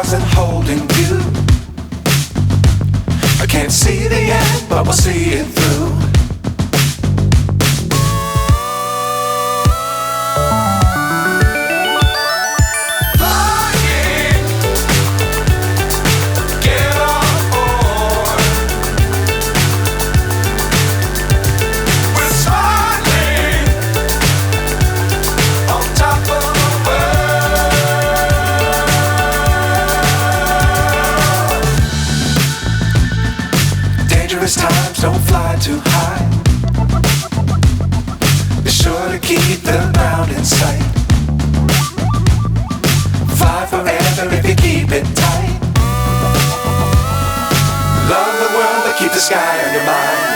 stars and holding you. I can't see the end, but we'll see it through. Times don't fly too high. Be sure to keep the ground in sight. Fly forever if you keep it tight. Love the world but keep the sky on your mind.